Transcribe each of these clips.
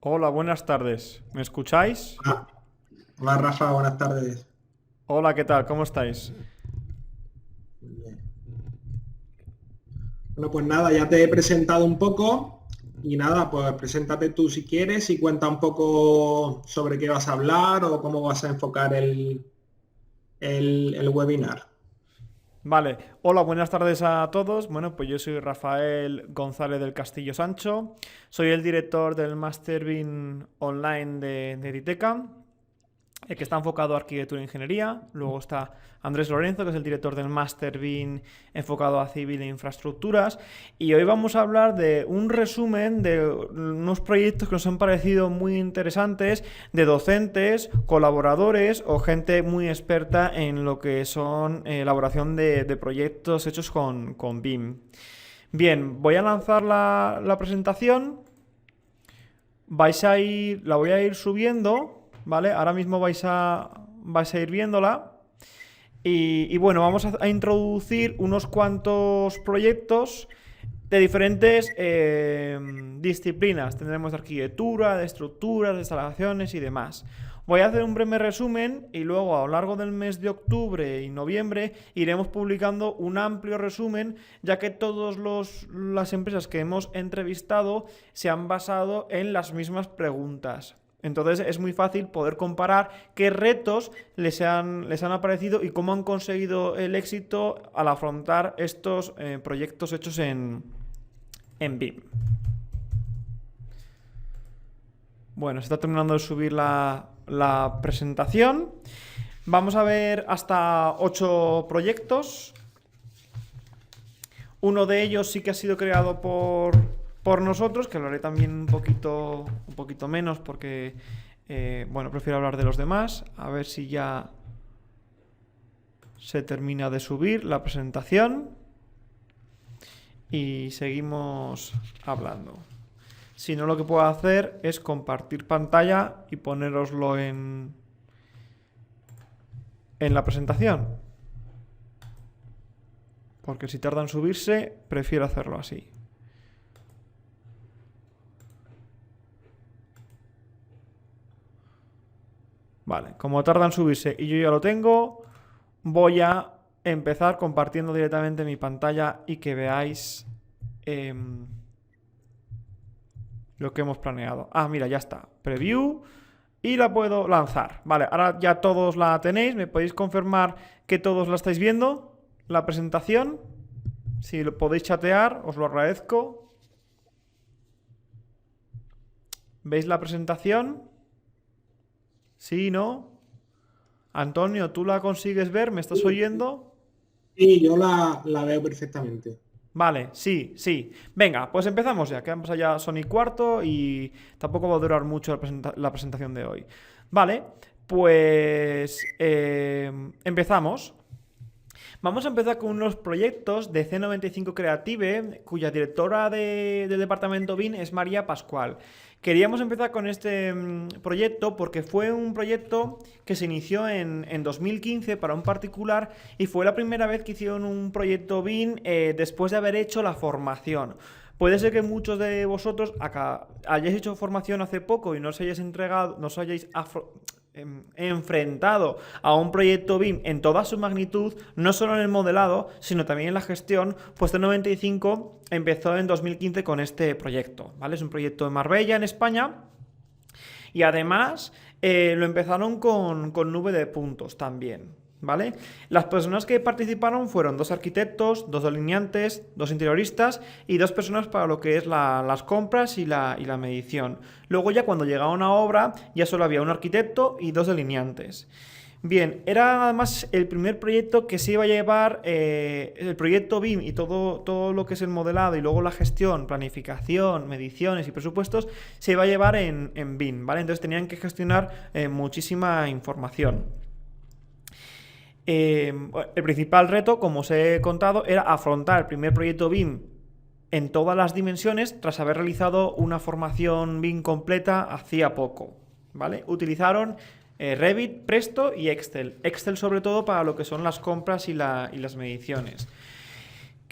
Hola, buenas tardes. ¿Me escucháis? Hola, hola, Rafa, buenas tardes. Hola, ¿qué tal? ¿Cómo estáis? Bien. Bueno, pues nada, ya te he presentado un poco y nada, pues preséntate tú si quieres y cuenta un poco sobre qué vas a hablar o cómo vas a enfocar el webinar. Vale, hola, buenas tardes a todos. Bueno, pues yo soy Rafael González del Castillo Sancho. Soy el director del Master BIM Online de Editeca, el que está enfocado a arquitectura e ingeniería. Luego está Andrés Lorenzo, que es el director del Master BIM enfocado a civil e infraestructuras. Y hoy vamos a hablar de un resumen de unos proyectos que nos han parecido muy interesantes de docentes, colaboradores o gente muy experta en lo que son elaboración de proyectos hechos con BIM. Bien, voy a lanzar la presentación. La voy a ir subiendo, ¿vale? Ahora mismo vais a ir viéndola. Y bueno, vamos a introducir unos cuantos proyectos de diferentes disciplinas. Tendremos de arquitectura, de estructuras, de instalaciones y demás. Voy a hacer un breve resumen y luego a lo largo del mes de octubre y noviembre iremos publicando un amplio resumen, ya que todas las empresas que hemos entrevistado se han basado en las mismas preguntas. Entonces es muy fácil poder comparar qué retos les han aparecido y cómo han conseguido el éxito al afrontar estos proyectos hechos en BIM. Bueno, se está terminando de subir la presentación. Vamos a ver hasta 8 proyectos. Uno de ellos sí que ha sido creado por nosotros, que lo haré también un poquito menos porque, bueno, prefiero hablar de los demás. A ver si ya se termina de subir la presentación y seguimos hablando. Si no, lo que puedo hacer es compartir pantalla y poneroslo en la presentación. Porque si tarda en subirse, prefiero hacerlo así. Vale, como tarda en subirse y yo ya lo tengo, voy a empezar compartiendo directamente mi pantalla y que veáis lo que hemos planeado. Ah, mira, ya está. Preview. Y la puedo lanzar. Vale, ahora ya todos la tenéis. ¿Me podéis confirmar que todos la estáis viendo? La presentación. Si lo podéis chatear, os lo agradezco. ¿Veis la presentación? ¿Sí, no? Antonio, ¿tú la consigues ver? ¿Me estás Sí, oyendo? sí, yo la veo perfectamente. Vale, sí, sí. Venga, pues empezamos ya, que han pasado ya son y cuarto y tampoco va a durar mucho la presentación de hoy. Vale, pues empezamos. Vamos a empezar con unos proyectos de C95 Creative, cuya directora del departamento BIM es María Pascual. Queríamos empezar con este proyecto porque fue un proyecto que se inició en 2015 para un particular y fue la primera vez que hicieron un proyecto BIM después de haber hecho la formación. Puede ser que muchos de vosotros acá hayáis hecho formación hace poco y no os hayáis entregado, no os hayáis enfrentado a un proyecto BIM en toda su magnitud, no solo en el modelado, sino también en la gestión, pues C95 empezó en 2015 con este proyecto, ¿vale? Es un proyecto de Marbella, en España, y además lo empezaron con nube de puntos también, ¿vale? Las personas que participaron fueron 2 arquitectos, 2 delineantes, 2 interioristas y 2 personas para lo que es las compras y la medición. Luego ya cuando llegaba una obra ya solo había un arquitecto y 2 delineantes. Bien, era además el primer proyecto que se iba a llevar, el proyecto BIM y todo lo que es el modelado y luego la gestión, planificación, mediciones y presupuestos, se iba a llevar en BIM, ¿vale? Entonces tenían que gestionar muchísima información. El principal reto, como os he contado, era afrontar el primer proyecto BIM en todas las dimensiones tras haber realizado una formación BIM completa hacía poco, ¿vale? Utilizaron Revit, Presto y Excel. Excel sobre todo para lo que son las compras y las mediciones.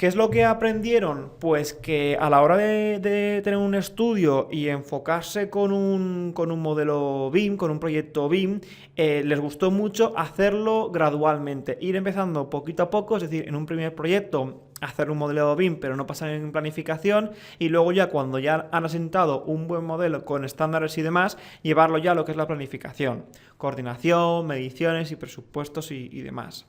¿Qué es lo que aprendieron? Pues que a la hora de tener un estudio y enfocarse con un modelo BIM, con un proyecto BIM, les gustó mucho hacerlo gradualmente, ir empezando poquito a poco, es decir, en un primer proyecto hacer un modelado BIM, pero no pasar en planificación, y luego ya cuando ya han asentado un buen modelo con estándares y demás, llevarlo ya a lo que es la planificación, coordinación, mediciones y presupuestos y demás.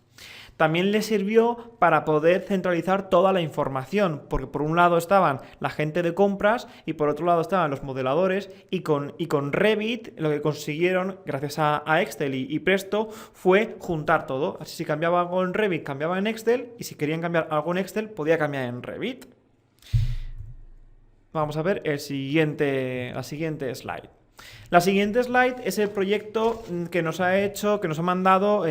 También les sirvió para poder centralizar toda la información, porque por un lado estaban la gente de compras y por otro lado estaban los modeladores, y con Revit lo que consiguieron, gracias a Excel y Presto, fue juntar todo. Así, si cambiaba algo en Revit, cambiaba en Excel, y si querían cambiar algo en Excel, podía cambiar en Revit. Vamos a ver la siguiente slide. La siguiente slide es el proyecto que nos ha mandado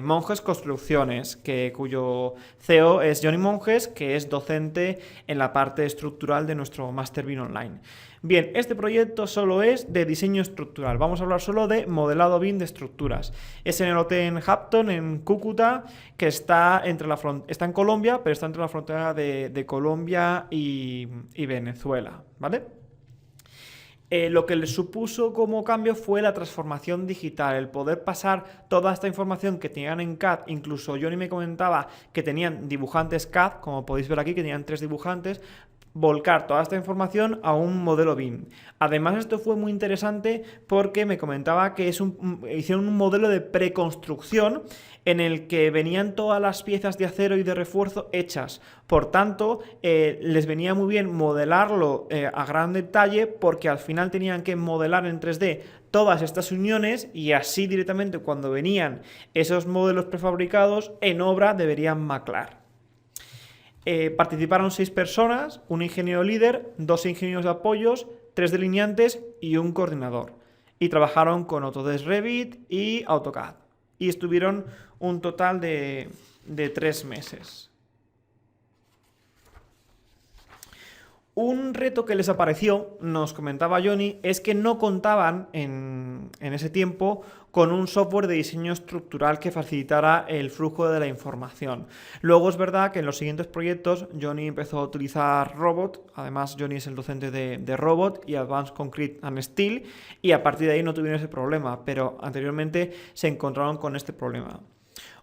Monjes Construcciones, cuyo CEO es Johnny Monjes, que es docente en la parte estructural de nuestro Master BIM Online. Bien, este proyecto solo es de diseño estructural. Vamos a hablar solo de modelado BIM de estructuras. Es en el hotel Hampton, en Cúcuta, que está en Colombia, pero está entre la frontera de Colombia y Venezuela, ¿vale? Lo que les supuso como cambio fue la transformación digital, el poder pasar toda esta información que tenían en CAD. Incluso Johnny me comentaba que tenían dibujantes CAD, como podéis ver aquí, que tenían 3 dibujantes, volcar toda esta información a un modelo BIM. Además, esto fue muy interesante porque me comentaba que hicieron un modelo de preconstrucción en el que venían todas las piezas de acero y de refuerzo hechas. Por tanto, les venía muy bien modelarlo a gran detalle, porque al final tenían que modelar en 3D todas estas uniones, y así directamente cuando venían esos modelos prefabricados en obra deberían maclar. Participaron 6 personas, un ingeniero líder, 2 ingenieros de apoyos, 3 delineantes y un coordinador. Y trabajaron con Autodesk Revit y AutoCAD. Y estuvieron un total de 3 meses. Un reto que les apareció, nos comentaba Johnny, es que no contaban en ese tiempo con un software de diseño estructural que facilitara el flujo de la información. Luego es verdad que en los siguientes proyectos Johnny empezó a utilizar Robot. Además, Johnny es el docente de Robot y Advanced Concrete and Steel, y a partir de ahí no tuvieron ese problema, pero anteriormente se encontraron con este problema.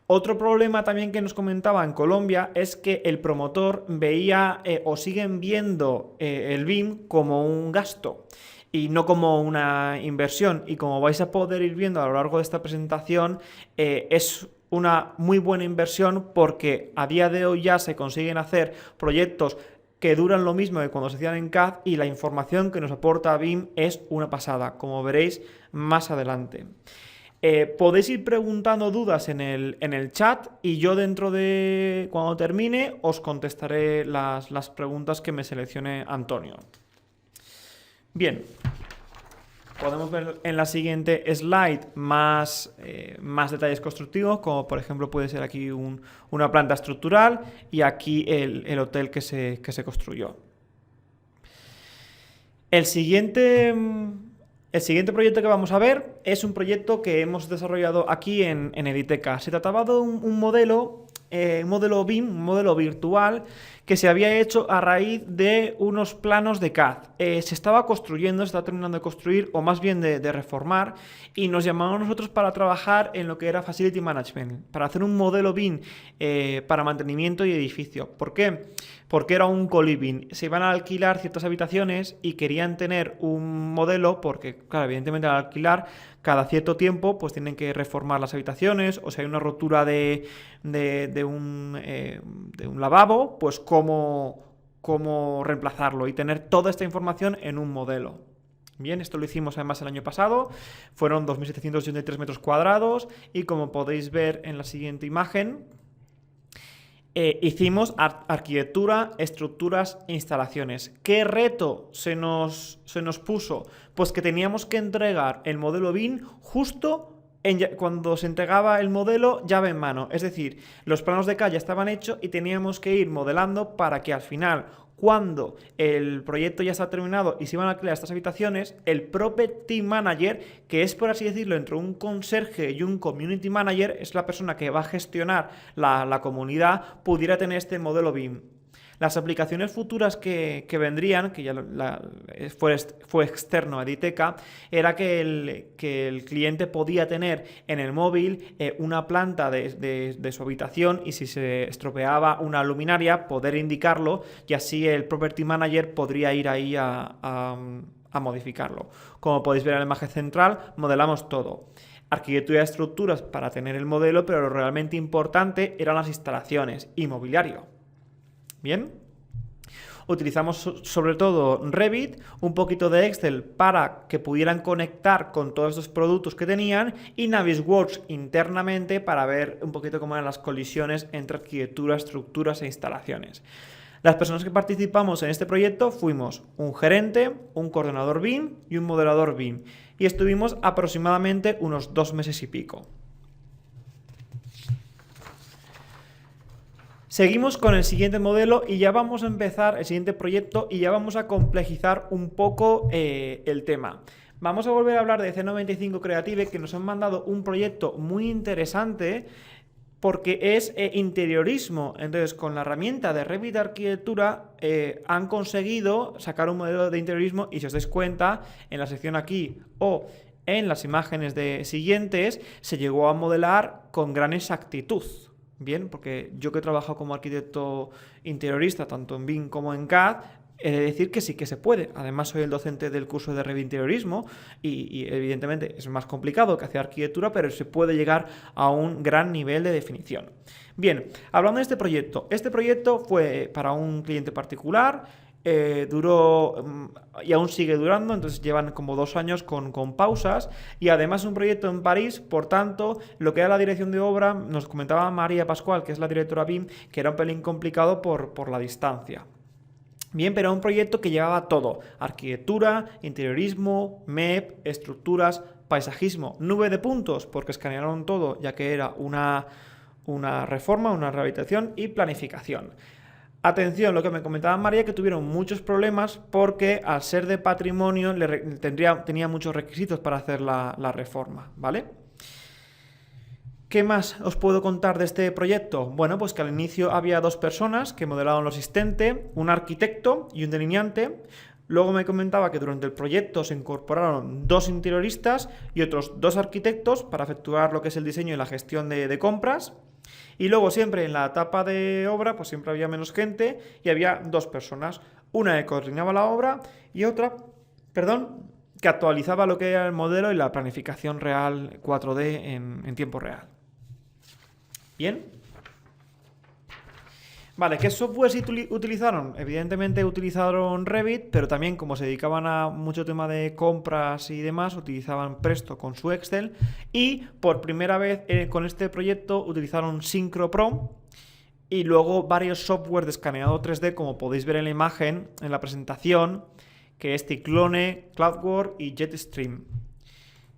Otro problema también que nos comentaba en Colombia es que el promotor veía o siguen viendo el BIM como un gasto y no como una inversión. Y como vais a poder ir viendo a lo largo de esta presentación, es una muy buena inversión, porque a día de hoy ya se consiguen hacer proyectos que duran lo mismo que cuando se hacían en CAD, y la información que nos aporta BIM es una pasada, como veréis más adelante. Podéis ir preguntando dudas en el chat, y yo cuando termine os contestaré las preguntas que me seleccione Antonio. Bien, podemos ver en la siguiente slide más detalles constructivos, como por ejemplo puede ser aquí una planta estructural, y aquí el hotel que se construyó. El siguiente proyecto que vamos a ver es un proyecto que hemos desarrollado aquí en Editeca. Se trataba de un modelo BIM, un modelo virtual, que se había hecho a raíz de unos planos de CAD. Se estaba construyendo, se estaba terminando de construir, o más bien de reformar, y nos llamaron a nosotros para trabajar en lo que era Facility Management, para hacer un modelo BIM para mantenimiento y edificio. ¿Por qué? Porque era un co-living. Se iban a alquilar ciertas habitaciones y querían tener un modelo, porque, claro, evidentemente al alquilar, cada cierto tiempo pues tienen que reformar las habitaciones, o si hay una rotura de un lavabo, pues cómo reemplazarlo, y tener toda esta información en un modelo. Bien, esto lo hicimos además el año pasado, fueron 2.783 metros cuadrados, y como podéis ver en la siguiente imagen, hicimos arquitectura, estructuras e instalaciones. ¿Qué reto se nos puso? Pues que teníamos que entregar el modelo BIM justo cuando se entregaba el modelo llave en mano. Es decir, los planos de calle estaban hechos y teníamos que ir modelando para que al final, cuando el proyecto ya está terminado y se iban a alquilar estas habitaciones, el Property Manager, que es, por así decirlo, entre un conserje y un Community Manager, es la persona que va a gestionar la comunidad, pudiera tener este modelo BIM. Las aplicaciones futuras que vendrían, que ya fue externo a Editeca, era que el cliente podía tener en el móvil una planta de su habitación, y si se estropeaba una luminaria, poder indicarlo, y así el Property Manager podría ir ahí a modificarlo. Como podéis ver en la imagen central, modelamos todo. Arquitectura y estructuras para tener el modelo, pero lo realmente importante eran las instalaciones y mobiliario. Bien, utilizamos sobre todo Revit, un poquito de Excel para que pudieran conectar con todos estos productos que tenían, y Navisworks internamente para ver un poquito cómo eran las colisiones entre arquitectura, estructuras e instalaciones. Las personas que participamos en este proyecto fuimos un gerente, un coordinador BIM y un modelador BIM, y estuvimos aproximadamente unos 2 meses y pico. Seguimos con el siguiente modelo y ya vamos a empezar el siguiente proyecto y ya vamos a complejizar un poco el tema. Vamos a volver a hablar de C95 Creative, que nos han mandado un proyecto muy interesante porque es interiorismo. Entonces, con la herramienta de Revit Arquitectura han conseguido sacar un modelo de interiorismo, y si os dais cuenta, en la sección aquí o en las imágenes siguientes, se llegó a modelar con gran exactitud. Bien, porque yo que he trabajado como arquitecto interiorista, tanto en BIM como en CAD, he de decir que sí que se puede. Además, soy el docente del curso de Revit Interiorismo y evidentemente es más complicado que hacer arquitectura, pero se puede llegar a un gran nivel de definición. Bien, hablando de este proyecto fue para un cliente particular. Duró y aún sigue durando, entonces llevan como 2 años con pausas, y además es un proyecto en París. Por tanto, lo que era la dirección de obra, nos comentaba María Pascual, que es la directora BIM, que era un pelín complicado por la distancia. Bien, pero un proyecto que llevaba todo: arquitectura, interiorismo, MEP, estructuras, paisajismo, nube de puntos, porque escanearon todo, ya que era una reforma, una rehabilitación, y planificación. Atención, lo que me comentaba María, que tuvieron muchos problemas porque al ser de patrimonio tenía muchos requisitos para hacer la reforma, ¿vale? ¿Qué más os puedo contar de este proyecto? Bueno, pues que al inicio había 2 personas que modelaban lo existente, un arquitecto y un delineante. Luego me comentaba que durante el proyecto se incorporaron 2 interioristas y otros 2 arquitectos para efectuar lo que es el diseño y la gestión de compras. Y luego siempre en la etapa de obra, pues siempre había menos gente y había 2 personas. Una que coordinaba la obra y otra, que actualizaba lo que era el modelo y la planificación real 4D en tiempo real. Bien. Vale, ¿qué software utilizaron? Evidentemente utilizaron Revit, pero también, como se dedicaban a mucho tema de compras y demás, utilizaban Presto con su Excel, y por primera vez con este proyecto utilizaron Synchro Pro, y luego varios software de escaneado 3D, como podéis ver en la imagen, en la presentación, que es Cyclone, CloudWorks y Jetstream.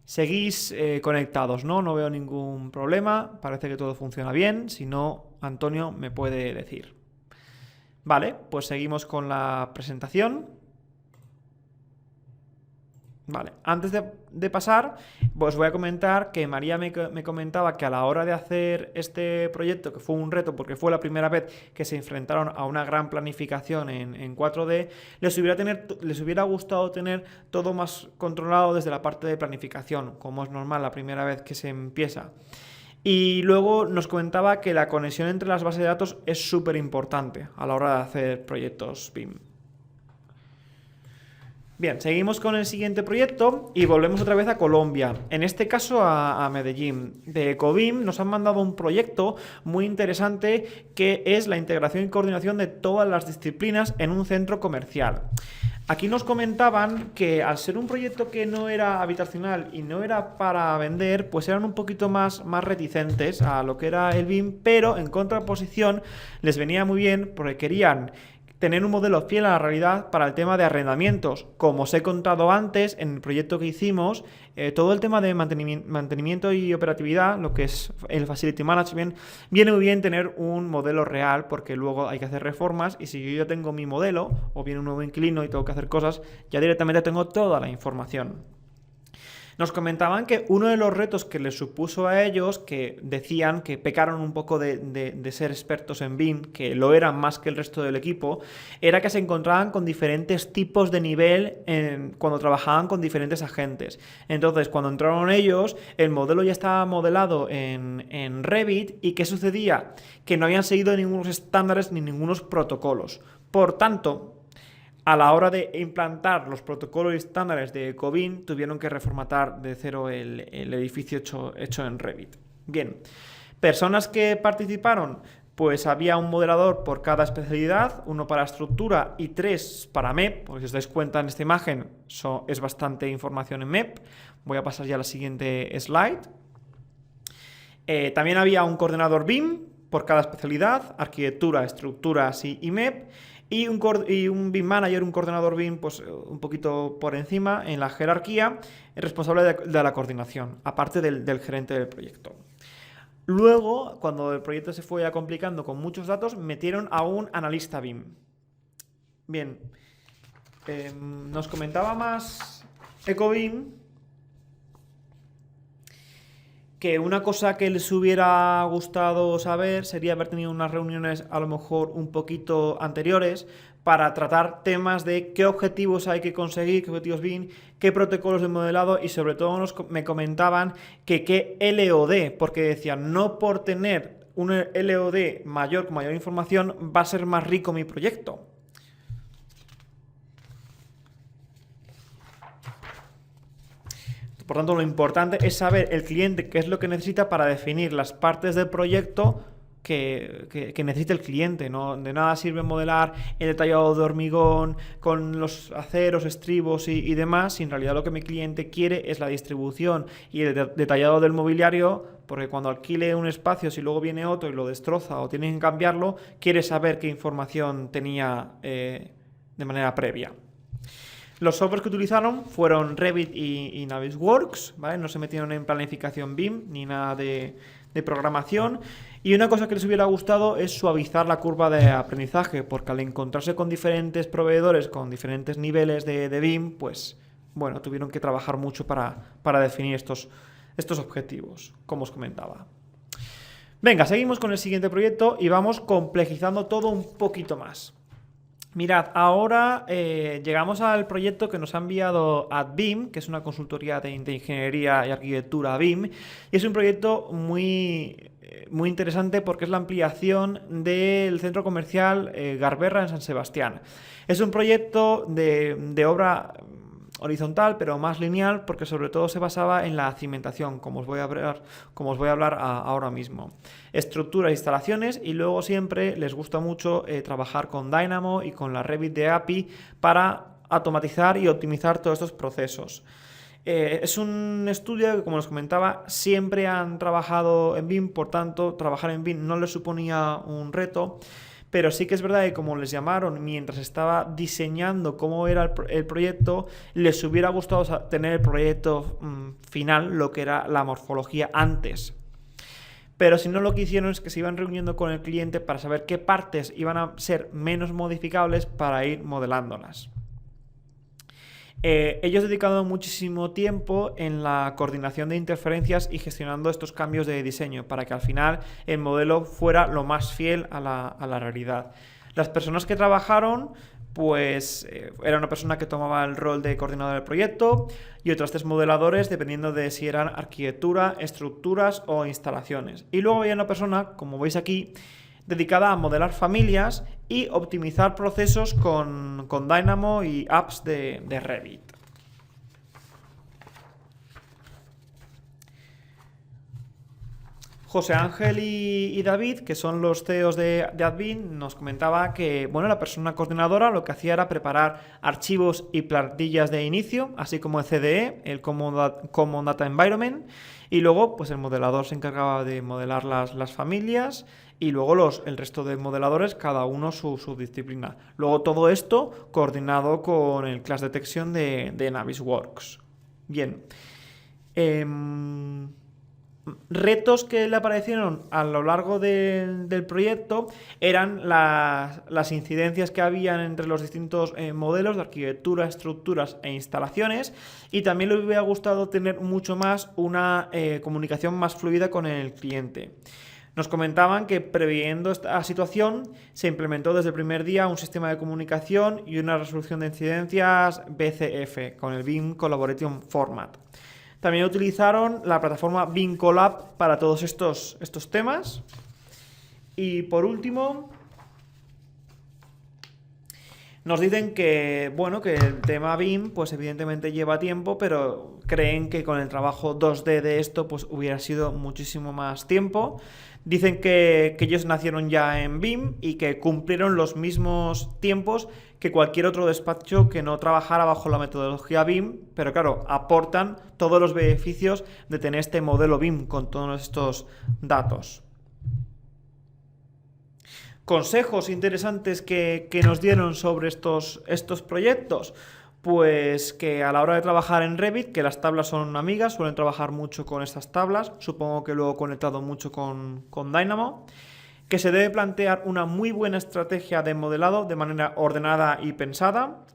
Seguís conectados, ¿no? No veo ningún problema, parece que todo funciona bien. Si no, Antonio me puede decir. Vale, pues seguimos con la presentación. Vale, antes de pasar, os voy a comentar que María me comentaba que a la hora de hacer este proyecto, que fue un reto porque fue la primera vez que se enfrentaron a una gran planificación en 4D, les hubiera gustado tener todo más controlado desde la parte de planificación, como es normal la primera vez que se empieza. Y luego nos comentaba que la conexión entre las bases de datos es súper importante a la hora de hacer proyectos BIM. Bien, seguimos con el siguiente proyecto y volvemos otra vez a Colombia, en este caso a Medellín. De Ecobim nos han mandado un proyecto muy interesante que es la integración y coordinación de todas las disciplinas en un centro comercial. Aquí nos comentaban que al ser un proyecto que no era habitacional y no era para vender, pues eran un poquito más reticentes a lo que era el BIM, pero en contraposición les venía muy bien porque querían tener un modelo fiel a la realidad para el tema de arrendamientos. Como os he contado antes, en el proyecto que hicimos, todo el tema de mantenimiento y operatividad, lo que es el Facility Management, viene muy bien tener un modelo real, porque luego hay que hacer reformas, y si yo ya tengo mi modelo, o viene un nuevo inquilino y tengo que hacer cosas, ya directamente tengo toda la información. Nos comentaban que uno de los retos que les supuso a ellos, que decían que pecaron un poco de ser expertos en BIM, que lo eran más que el resto del equipo, era que se encontraban con diferentes tipos de nivel cuando trabajaban con diferentes agentes. Entonces, cuando entraron ellos, el modelo ya estaba modelado en Revit. ¿Y qué sucedía? Que no habían seguido ningunos estándares ni ningunos protocolos. Por tanto, a la hora de implantar los protocolos y estándares de EcoBIM, tuvieron que reformatar de cero el edificio hecho en Revit. Bien, personas que participaron, pues había un modelador por cada especialidad, uno para estructura y 3 para MEP, porque si os dais cuenta en esta imagen es bastante información en MEP. Voy a pasar ya a la siguiente slide. También había un coordinador BIM por cada especialidad, arquitectura, estructuras y MEP. Y un BIM manager, un coordinador BIM, pues un poquito por encima en la jerarquía, responsable de la coordinación, aparte del gerente del proyecto. Luego, cuando el proyecto se fue complicando con muchos datos, metieron a un analista BIM. Bien, nos comentaba más EcoBIM que una cosa que les hubiera gustado saber sería haber tenido unas reuniones a lo mejor un poquito anteriores para tratar temas de qué objetivos hay que conseguir, qué objetivos BIM, qué protocolos de modelado y sobre todo me comentaban que qué LOD, porque decían no por tener un LOD mayor con mayor información va a ser más rico mi proyecto. Por tanto, lo importante es saber el cliente qué es lo que necesita para definir las partes del proyecto que necesita el cliente. ¿No? De nada sirve modelar el detallado de hormigón con los aceros, estribos y demás, si en realidad lo que mi cliente quiere es la distribución y el detallado del mobiliario, porque cuando alquile un espacio, si luego viene otro y lo destroza o tiene que cambiarlo, quiere saber qué información tenía de manera previa. Los softwares que utilizaron fueron Revit y Navisworks, ¿vale? No se metieron en planificación BIM ni nada de programación. Y una cosa que les hubiera gustado es suavizar la curva de aprendizaje, porque al encontrarse con diferentes proveedores, con diferentes niveles de BIM, pues bueno, tuvieron que trabajar mucho para definir estos objetivos, como os comentaba. Venga, seguimos con el siguiente proyecto y vamos complejizando todo un poquito más. Mirad, ahora llegamos al proyecto que nos ha enviado AdBIM, que es una consultoría de ingeniería y arquitectura BIM, y es un proyecto muy interesante porque es la ampliación del centro comercial Garberra en San Sebastián. Es un proyecto de obra horizontal, pero más lineal, porque sobre todo se basaba en la cimentación, como os voy a hablar ahora mismo. Estructuras e instalaciones, y luego siempre les gusta mucho trabajar con Dynamo y con la Revit de API para automatizar y optimizar todos estos procesos. Es un estudio que, como os comentaba, siempre han trabajado en BIM, por tanto, trabajar en BIM no les suponía un reto. Pero sí que es verdad que como les llamaron mientras estaba diseñando cómo era el proyecto, les hubiera gustado tener el proyecto final, lo que era la morfología antes. Pero si no, lo que hicieron es que se iban reuniendo con el cliente para saber qué partes iban a ser menos modificables para ir modelándolas. Ellos dedicaron muchísimo tiempo en la coordinación de interferencias y gestionando estos cambios de diseño para que al final el modelo fuera lo más fiel a la realidad. Las personas que trabajaron, pues era una persona que tomaba el rol de coordinador del proyecto y otros 3 modeladores dependiendo de si eran arquitectura, estructuras o instalaciones. Y luego había una persona, como veis aquí, dedicada a modelar familias y optimizar procesos con Dynamo y apps de Revit. José Ángel y David, que son los CEOs de AdBIM, nos comentaba que bueno, la persona coordinadora lo que hacía era preparar archivos y plantillas de inicio, así como el CDE, el Common Data Environment, y luego pues el modelador se encargaba de modelar las familias y luego el resto de modeladores, cada uno su disciplina. Luego todo esto coordinado con el Class Detection de Navisworks. Bien. Retos que le aparecieron a lo largo del proyecto eran las incidencias que habían entre los distintos modelos de arquitectura, estructuras e instalaciones, y también le hubiera gustado tener mucho más una comunicación más fluida con el cliente. Nos comentaban que previendo esta situación se implementó desde el primer día un sistema de comunicación y una resolución de incidencias BCF con el BIM Collaboration Format. También utilizaron la plataforma BIM Collab para todos estos temas. Y por último, nos dicen que, bueno, que el tema BIM, pues evidentemente lleva tiempo, pero creen que con el trabajo 2D de esto, pues hubiera sido muchísimo más tiempo. Dicen que ellos nacieron ya en BIM y que cumplieron los mismos tiempos que cualquier otro despacho que no trabajara bajo la metodología BIM, pero claro, aportan todos los beneficios de tener este modelo BIM con todos estos datos. Consejos interesantes que nos dieron sobre estos proyectos. Pues que a la hora de trabajar en Revit, que las tablas son amigas, suelen trabajar mucho con estas tablas, supongo que luego conectado mucho con Dynamo, que se debe plantear una muy buena estrategia de modelado de manera ordenada y pensada.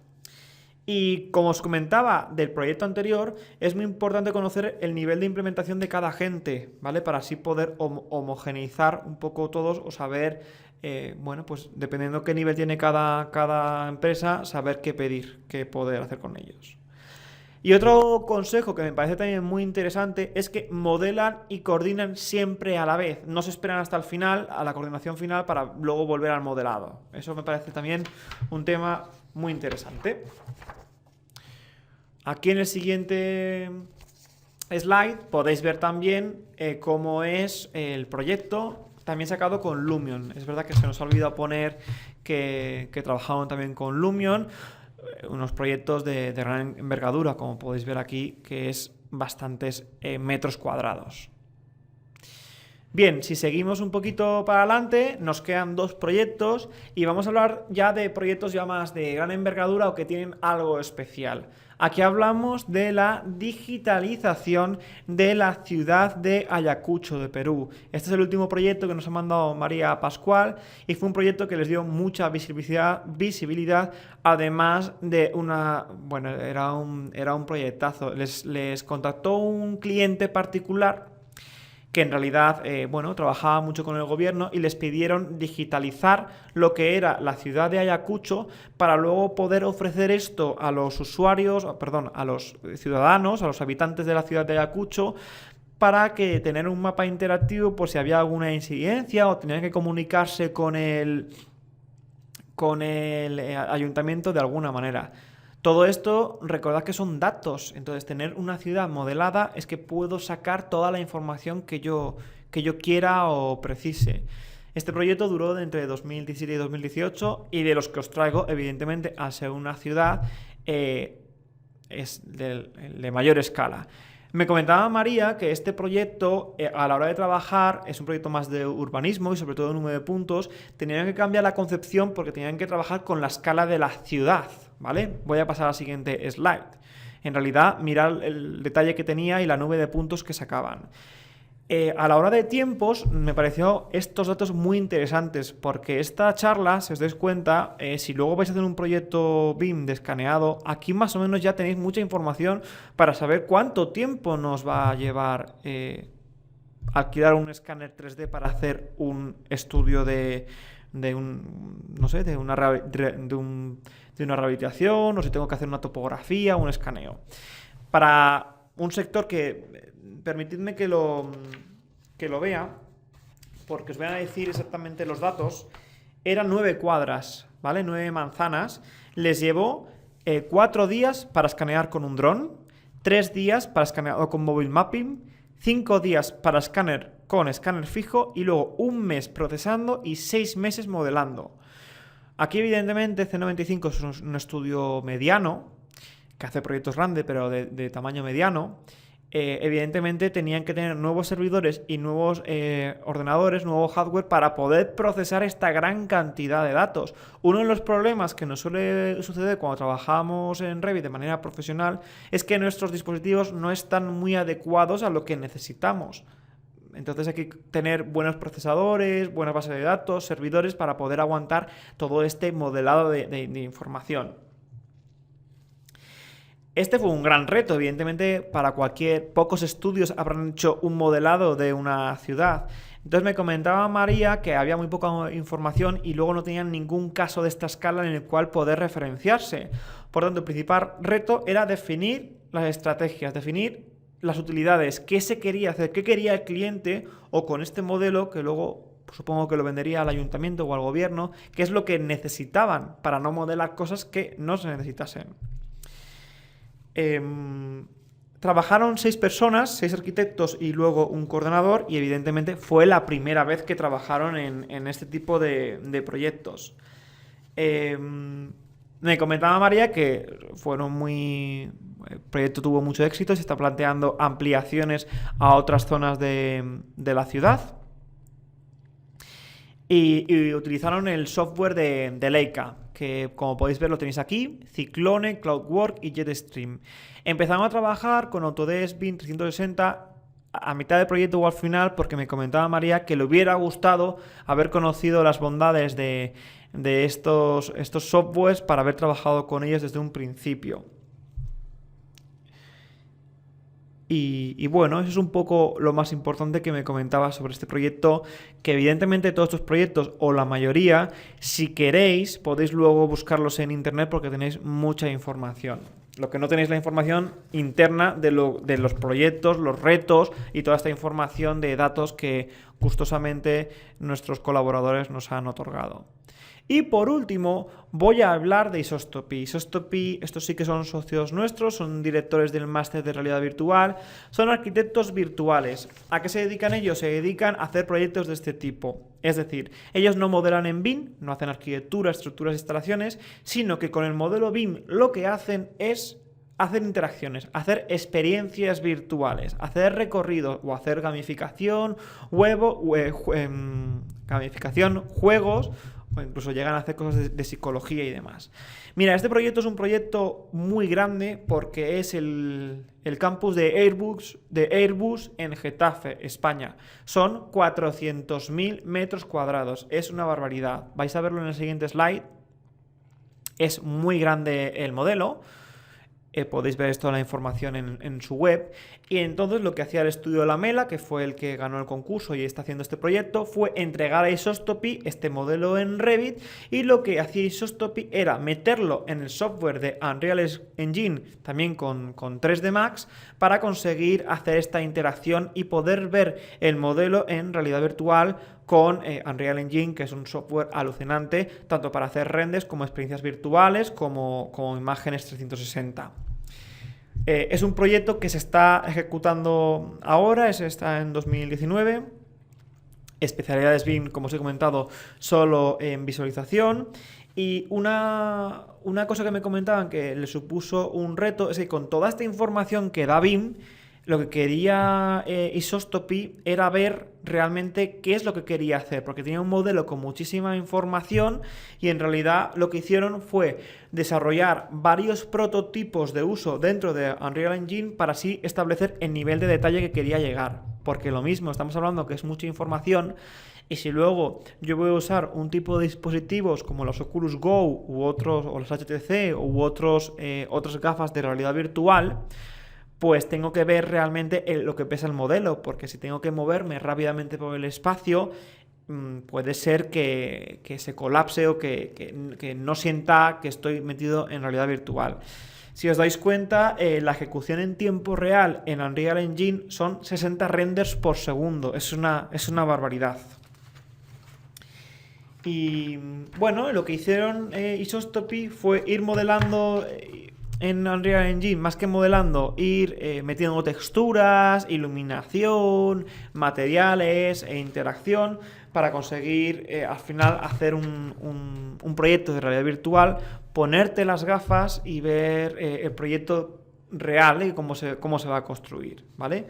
Y como os comentaba del proyecto anterior, es muy importante conocer el nivel de implementación de cada agente, ¿vale? Para así poder homogeneizar un poco todos o saber, bueno, pues dependiendo qué nivel tiene cada empresa, saber qué pedir, qué poder hacer con ellos. Y otro consejo que me parece también muy interesante es que modelan y coordinan siempre a la vez. No se esperan hasta el final, a la coordinación final, para luego volver al modelado. Eso me parece también un tema muy interesante. Aquí en el siguiente slide podéis ver también cómo es el proyecto, también sacado con Lumion. Es verdad que se nos ha olvidado poner que trabajaron también con Lumion, unos proyectos de gran envergadura, como podéis ver aquí, que es bastantes metros cuadrados. Bien, si seguimos un poquito para adelante, nos quedan 2 proyectos y vamos a hablar ya de proyectos ya más de gran envergadura o que tienen algo especial. Aquí hablamos de la digitalización de la ciudad de Ayacucho, de Perú. Este es el último proyecto que nos ha mandado María Pascual y fue un proyecto que les dio mucha visibilidad, además de una... Bueno, era un proyectazo. Les contactó un cliente particular que en realidad, bueno, trabajaba mucho con el gobierno y les pidieron digitalizar lo que era la ciudad de Ayacucho para luego poder ofrecer esto a los usuarios, perdón, a los ciudadanos, a los habitantes de la ciudad de Ayacucho, para que tener un mapa interactivo por si había alguna incidencia o tenían que comunicarse con el ayuntamiento de alguna manera. Todo esto, recordad que son datos, entonces tener una ciudad modelada es que puedo sacar toda la información que yo quiera o precise. Este proyecto duró entre 2017 y 2018 y de los que os traigo, evidentemente, al ser una ciudad, es de mayor escala. Me comentaba María que este proyecto, a la hora de trabajar, es un proyecto más de urbanismo y sobre todo de número de puntos, tenían que cambiar la concepción porque tenían que trabajar con la escala de la ciudad, ¿vale? Voy a pasar a la siguiente slide. En realidad, mirad el detalle que tenía y la nube de puntos que sacaban. A la hora de tiempos, me pareció estos datos muy interesantes porque esta charla, si os dais cuenta, si luego vais a hacer un proyecto BIM de escaneado, aquí más o menos ya tenéis mucha información para saber cuánto tiempo nos va a llevar alquilar un escáner 3D para hacer un estudio de una rehabilitación, o si tengo que hacer una topografía, un escaneo. Para un sector que... Permitidme que lo vea, porque os voy a decir exactamente los datos. Eran 9 cuadras, ¿vale? 9 manzanas. Les llevó 4 días para escanear con un dron, 3 días para escanear con mobile mapping, 5 días para escáner con escáner fijo y luego 1 mes procesando y 6 meses modelando. Aquí evidentemente C95 es un estudio mediano, que hace proyectos grandes pero de tamaño mediano. Evidentemente tenían que tener nuevos servidores y nuevos ordenadores, nuevo hardware para poder procesar esta gran cantidad de datos. Uno de los problemas que nos suele suceder cuando trabajamos en Revit de manera profesional es que nuestros dispositivos no están muy adecuados a lo que necesitamos. Entonces hay que tener buenos procesadores, buenas bases de datos, servidores para poder aguantar todo este modelado de información. Este fue un gran reto, evidentemente pocos estudios habrán hecho un modelado de una ciudad. Entonces me comentaba María que había muy poca información y luego no tenían ningún caso de esta escala en el cual poder referenciarse. Por tanto, el principal reto era definir las estrategias, definir las utilidades, qué se quería hacer, qué quería el cliente, o con este modelo que luego supongo que lo vendería al ayuntamiento o al gobierno, qué es lo que necesitaban para no modelar cosas que no se necesitasen. Trabajaron 6 personas, 6 arquitectos y luego un coordinador, y evidentemente fue la primera vez que trabajaron en este tipo de proyectos. Me comentaba María que el proyecto tuvo mucho éxito, se está planteando ampliaciones a otras zonas de la ciudad. Y utilizaron el software de Leica, que como podéis ver lo tenéis aquí, Cyclone, CloudWorks y Jetstream. Empezaron a trabajar con Autodesk BIM 360 a mitad del proyecto o al final, porque me comentaba María que le hubiera gustado haber conocido las bondades de estos softwares para haber trabajado con ellos desde un principio. Y bueno, eso es un poco lo más importante que me comentaba sobre este proyecto, que evidentemente todos estos proyectos, o la mayoría, si queréis, podéis luego buscarlos en internet porque tenéis mucha información. Lo que no tenéis la información interna de los proyectos, los retos y toda esta información de datos que gustosamente nuestros colaboradores nos han otorgado. Y por último, voy a hablar de Isostopy. Isostopy, estos sí que son socios nuestros, son directores del máster de realidad virtual, son arquitectos virtuales. ¿A qué se dedican ellos? Se dedican a hacer proyectos de este tipo. Es decir, ellos no modelan en BIM, no hacen arquitectura, estructuras, instalaciones, sino que con el modelo BIM lo que hacen es hacer interacciones, hacer experiencias virtuales, hacer recorridos o hacer gamificación, juegos, o incluso llegan a hacer cosas de psicología y demás. Mira, este proyecto es un proyecto muy grande porque es el campus de Airbus en Getafe, España. Son 400.000 metros cuadrados. Es una barbaridad. Vais a verlo en el siguiente slide. Es muy grande el modelo. Podéis ver toda la información en su web. Y entonces lo que hacía el estudio Lamela, que fue el que ganó el concurso y está haciendo este proyecto, fue entregar a Isostopy este modelo en Revit, y lo que hacía Isostopy era meterlo en el software de Unreal Engine, también con 3D Max, para conseguir hacer esta interacción y poder ver el modelo en realidad virtual con Unreal Engine, que es un software alucinante, tanto para hacer renders como experiencias virtuales, como imágenes 360. Es un proyecto que se está ejecutando ahora, está en 2019. Especialidades BIM, como os he comentado, solo en visualización. Y una cosa que me comentaban que le supuso un reto es que con toda esta información que da BIM, lo que quería Isostopy era ver realmente qué es lo que quería hacer, porque tenía un modelo con muchísima información y en realidad lo que hicieron fue desarrollar varios prototipos de uso dentro de Unreal Engine para así establecer el nivel de detalle que quería llegar, porque lo mismo, estamos hablando que es mucha información. Y si luego yo voy a usar un tipo de dispositivos como los Oculus Go u otros, o los HTC u otras gafas de realidad virtual, pues tengo que ver realmente lo que pesa el modelo, porque si tengo que moverme rápidamente por el espacio, puede ser que se colapse o que no sienta que estoy metido en realidad virtual. Si os dais cuenta, la ejecución en tiempo real en Unreal Engine son 60 renders por segundo. Es una barbaridad. Y bueno, lo que hicieron Isostopy fue ir modelando en Unreal Engine, más que modelando, ir metiendo texturas, iluminación, materiales e interacción para conseguir al final hacer un proyecto de realidad virtual, ponerte las gafas y ver el proyecto real y cómo se va a construir, ¿vale?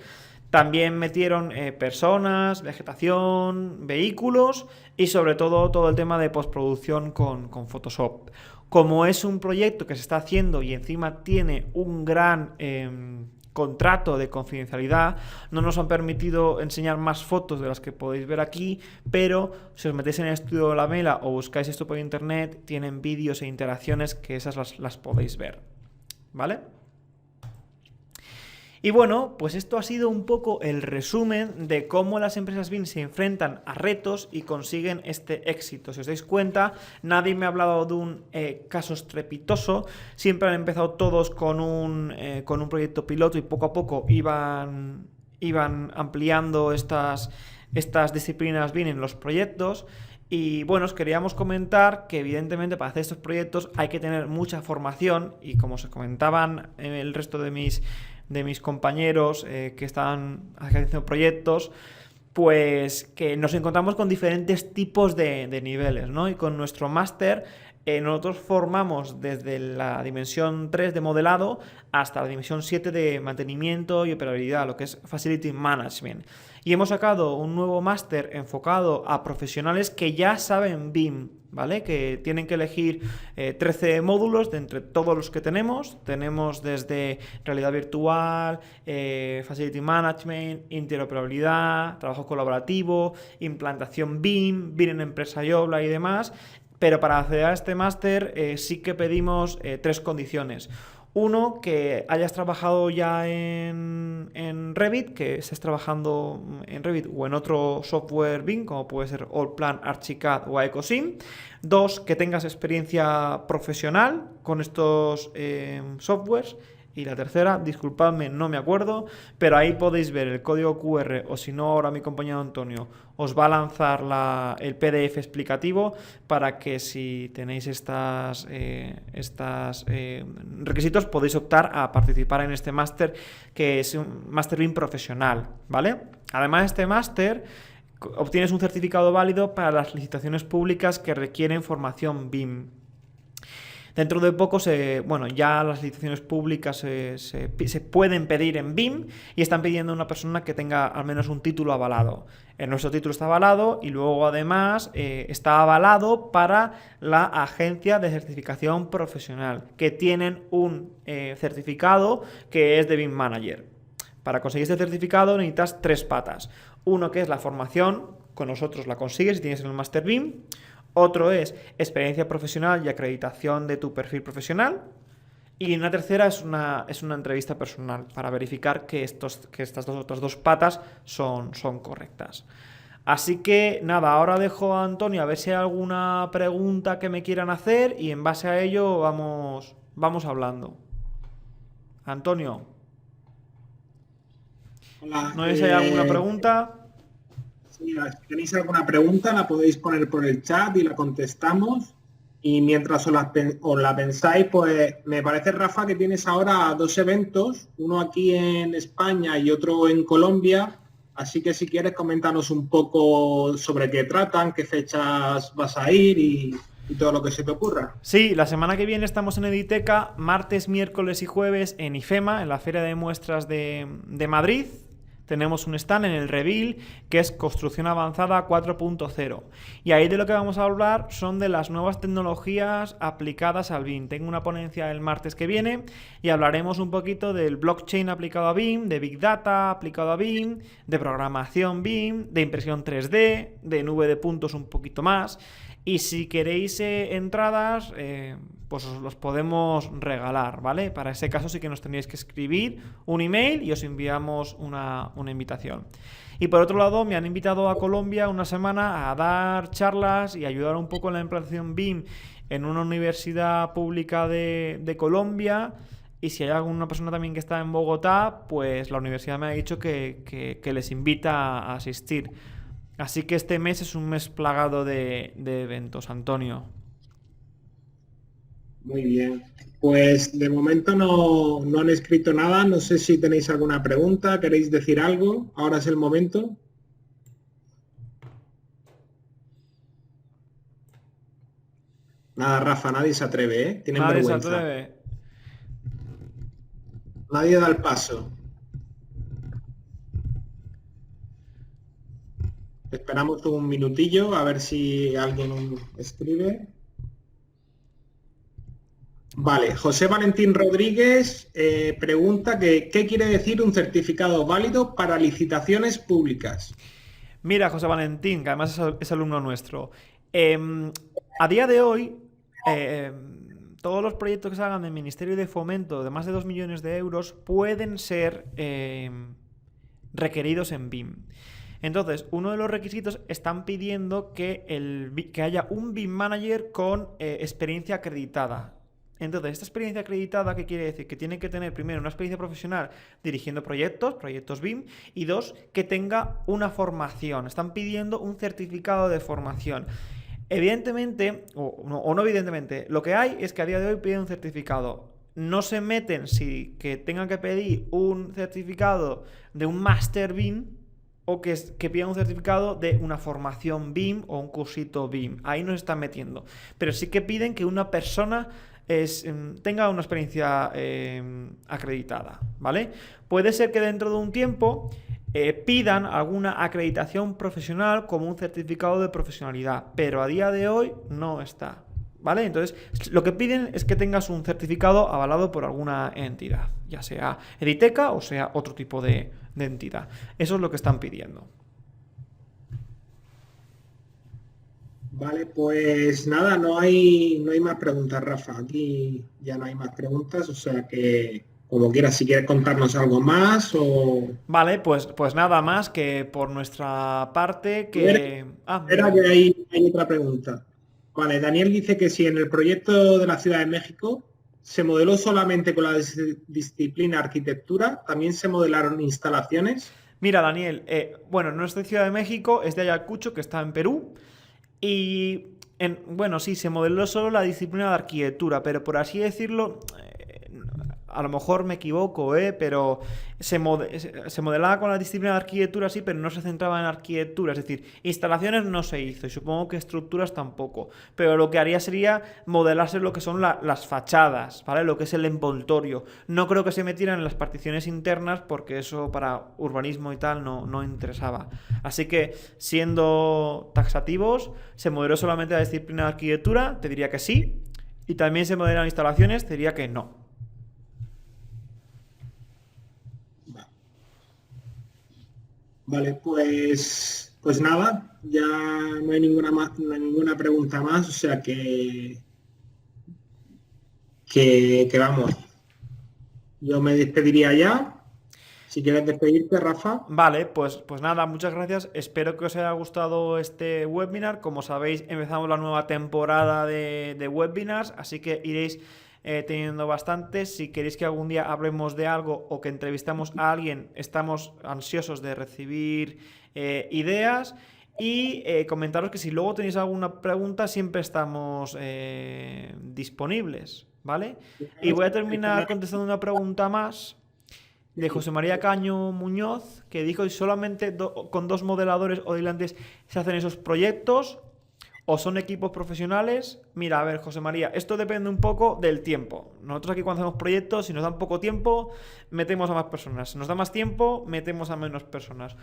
También metieron personas, vegetación, vehículos y sobre todo el tema de postproducción con Photoshop. Como es un proyecto que se está haciendo y encima tiene un gran contrato de confidencialidad, no nos han permitido enseñar más fotos de las que podéis ver aquí, pero si os metéis en el estudio de la Mela o buscáis esto por internet, tienen vídeos e interacciones que esas las podéis ver, ¿vale? Y bueno, pues esto ha sido un poco el resumen de cómo las empresas BIM se enfrentan a retos y consiguen este éxito. Si os dais cuenta, nadie me ha hablado de un caso estrepitoso, siempre han empezado todos con un proyecto piloto y poco a poco iban ampliando estas disciplinas BIM en los proyectos. Y bueno, os queríamos comentar que evidentemente para hacer estos proyectos hay que tener mucha formación y como se comentaban el resto de mis compañeros que están haciendo proyectos, pues que nos encontramos con diferentes tipos de niveles, ¿no? Y con nuestro máster nosotros formamos desde la dimensión 3 de modelado hasta la dimensión 7 de mantenimiento y operabilidad, lo que es Facility Management. Y hemos sacado un nuevo máster enfocado a profesionales que ya saben BIM, ¿vale? Que tienen que elegir 13 módulos de entre todos los que tenemos. Tenemos desde realidad virtual, Facility Management, interoperabilidad, trabajo colaborativo, implantación BIM, BIM en empresa y obra y demás. Pero para acceder a este máster sí que pedimos 3 condiciones. Uno, que hayas trabajado ya en Revit, que estés trabajando en Revit o en otro software BIM, como puede ser Allplan, Archicad o Ecosim. 2, que tengas experiencia profesional con estos softwares. Y la tercera, disculpadme, no me acuerdo, pero ahí podéis ver el código QR, o si no, ahora mi compañero Antonio os va a lanzar el PDF explicativo para que si tenéis estos requisitos podéis optar a participar en este máster, que es un máster BIM profesional, ¿vale? Además de este máster, obtienes un certificado válido para las licitaciones públicas que requieren formación BIM. Dentro de poco, ya las licitaciones públicas se pueden pedir en BIM y están pidiendo a una persona que tenga al menos un título avalado. Nuestro título está avalado y luego además está avalado para la agencia de certificación profesional, que tienen un certificado que es de BIM Manager. Para conseguir este certificado necesitas 3 patas. Uno, que es la formación, con nosotros la consigues si tienes el Master BIM. Otro es experiencia profesional y acreditación de tu perfil profesional. Y una tercera es una entrevista personal para verificar que estas otras 2 patas son correctas. Así que nada, ahora dejo a Antonio a ver si hay alguna pregunta que me quieran hacer y en base a ello vamos hablando. Antonio. Hola, ¿No sé si hay alguna pregunta? Si tenéis alguna pregunta, la podéis poner por el chat y la contestamos. Y mientras os la pensáis, pues me parece, Rafa, que tienes ahora 2 eventos, uno aquí en España y otro en Colombia. Así que si quieres, coméntanos un poco sobre qué tratan, qué fechas vas a ir y todo lo que se te ocurra. Sí, la semana que viene estamos en Editeca, martes, miércoles y jueves en IFEMA, en la Feria de Muestras de Madrid. Tenemos un stand en el Reveal que es Construcción Avanzada 4.0 y ahí de lo que vamos a hablar son de las nuevas tecnologías aplicadas al BIM. Tengo una ponencia el martes que viene y hablaremos un poquito del blockchain aplicado a BIM, de Big Data aplicado a BIM, de programación BIM, de impresión 3D, de nube de puntos un poquito más. Y si queréis entradas, pues os los podemos regalar, ¿vale? Para ese caso sí que nos tendríais que escribir un email y os enviamos una invitación. Y por otro lado, me han invitado a Colombia una semana a dar charlas y ayudar un poco en la implantación BIM en una universidad pública de Colombia. Y si hay alguna persona también que está en Bogotá, pues la universidad me ha dicho que les invita a asistir. Así que este mes es un mes plagado de eventos, Antonio. Muy bien. Pues de momento no han escrito nada. No sé si tenéis alguna pregunta, queréis decir algo. Ahora es el momento. Nada, Rafa, nadie se atreve, ¿eh? Tienen vergüenza. Nadie se atreve. Nadie da el paso. Esperamos un minutillo a ver si alguien escribe. Vale, José Valentín Rodríguez pregunta que ¿qué quiere decir un certificado válido para licitaciones públicas? Mira, José Valentín, que además es alumno nuestro. em, a día de hoy, todos los proyectos que salgan del Ministerio de Fomento de más de 2 millones de euros pueden ser requeridos en BIM. Entonces, uno de los requisitos están pidiendo que haya un BIM manager con experiencia acreditada. Entonces, esta experiencia acreditada, ¿qué quiere decir? Que tiene que tener primero una experiencia profesional dirigiendo proyectos BIM, y dos, que tenga una formación. Están pidiendo un certificado de formación. Evidentemente, o no evidentemente, lo que hay es que a día de hoy piden un certificado. No se meten si que tengan que pedir un certificado de un Master BIM o que pidan un certificado de una formación BIM o un cursito BIM. Ahí no se están metiendo. Pero sí que piden que una persona tenga una experiencia acreditada, ¿vale? Puede ser que dentro de un tiempo pidan alguna acreditación profesional como un certificado de profesionalidad, pero a día de hoy no está, ¿vale? Entonces, lo que piden es que tengas un certificado avalado por alguna entidad, ya sea Editeca o sea otro tipo de entidad. Eso es lo que están pidiendo. Vale, pues nada, no hay más preguntas, Rafa. Aquí ya no hay más preguntas, o sea que como quieras, si quieres contarnos algo más o... Vale, pues nada más que por nuestra parte que... Ah, dime, Espera que dime. hay otra pregunta. Vale, Daniel dice que si en el proyecto de la Ciudad de México se modeló solamente con la disciplina arquitectura, también se modelaron instalaciones. Mira, Daniel, bueno, no es de Ciudad de México, es de Ayacucho, que está en Perú. Y, bueno, sí, se modeló solo la disciplina de arquitectura, pero por así decirlo, a lo mejor me equivoco, pero se modelaba con la disciplina de arquitectura, sí, pero no se centraba en arquitectura. Es decir, instalaciones no se hizo y supongo que estructuras tampoco. Pero lo que haría sería modelarse lo que son las fachadas, ¿vale? Lo que es el envoltorio. No creo que se metieran en las particiones internas porque eso para urbanismo y tal no interesaba. Así que, siendo taxativos, se modeló solamente la disciplina de arquitectura, te diría que sí. Y también se modelan instalaciones, te diría que no. Vale, pues nada, ya no hay ninguna más, no hay ninguna pregunta más, o sea que vamos, yo me despediría ya. Si quieres despedirte, Rafa. Vale, pues nada, muchas gracias. Espero que os haya gustado este webinar. Como sabéis, empezamos la nueva temporada de webinars, así que iréis teniendo bastantes. Si queréis que algún día hablemos de algo o que entrevistamos a alguien, estamos ansiosos de recibir ideas. Y comentaros que si luego tenéis alguna pregunta, siempre estamos disponibles, ¿vale? Y voy a terminar contestando una pregunta más de José María Caño Muñoz, que dijo que solamente con dos modeladores o dilantes se hacen esos proyectos o son equipos profesionales. Mira, a ver, José María, esto depende un poco del tiempo. Nosotros aquí cuando hacemos proyectos, si nos dan poco tiempo, metemos a más personas. Si nos da más tiempo, metemos a menos personas.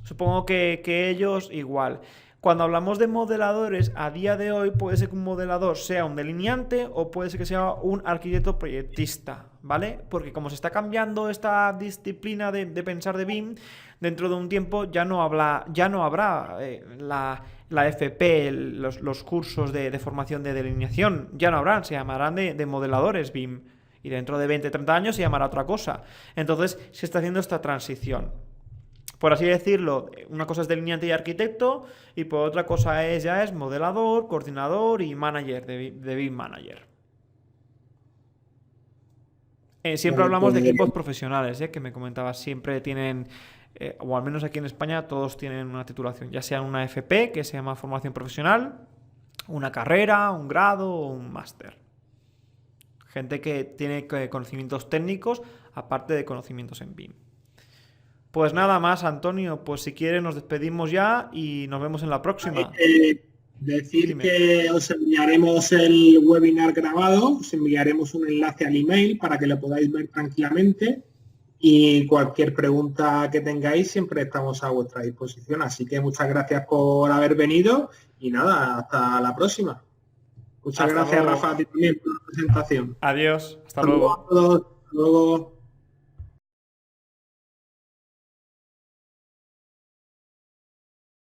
Supongo que ellos igual. Cuando hablamos de modeladores, a día de hoy puede ser que un modelador sea un delineante o puede ser que sea un arquitecto proyectista, ¿vale? Porque como se está cambiando esta disciplina de pensar de BIM, dentro de un tiempo ya no habrá la FP, los cursos de formación de delineación, ya no habrán, se llamarán de modeladores BIM. Y dentro de 20, 30 años se llamará otra cosa. Entonces se está haciendo esta transición. Por así decirlo, una cosa es delineante y arquitecto, y por otra cosa ya es modelador, coordinador y manager de BIM Manager. Siempre Vale, hablamos pues de equipos profesionales, que me comentabas, siempre tienen, o al menos aquí en España, todos tienen una titulación, ya sea una FP, que se llama formación profesional, una carrera, un grado o un máster. Gente que tiene conocimientos técnicos, aparte de conocimientos en BIM. Pues nada más, Antonio, pues si quieres nos despedimos ya y nos vemos en la próxima. Decir Dime. que os enviaremos el webinar grabado, os enviaremos un enlace al email para que lo podáis ver tranquilamente y cualquier pregunta que tengáis siempre estamos a vuestra disposición. Así que muchas gracias por haber venido y nada, hasta la próxima. Muchas Hasta gracias, Rafa, luego. a ti también por presentación. Adiós, hasta Hasta luego luego. a todos. Hasta luego.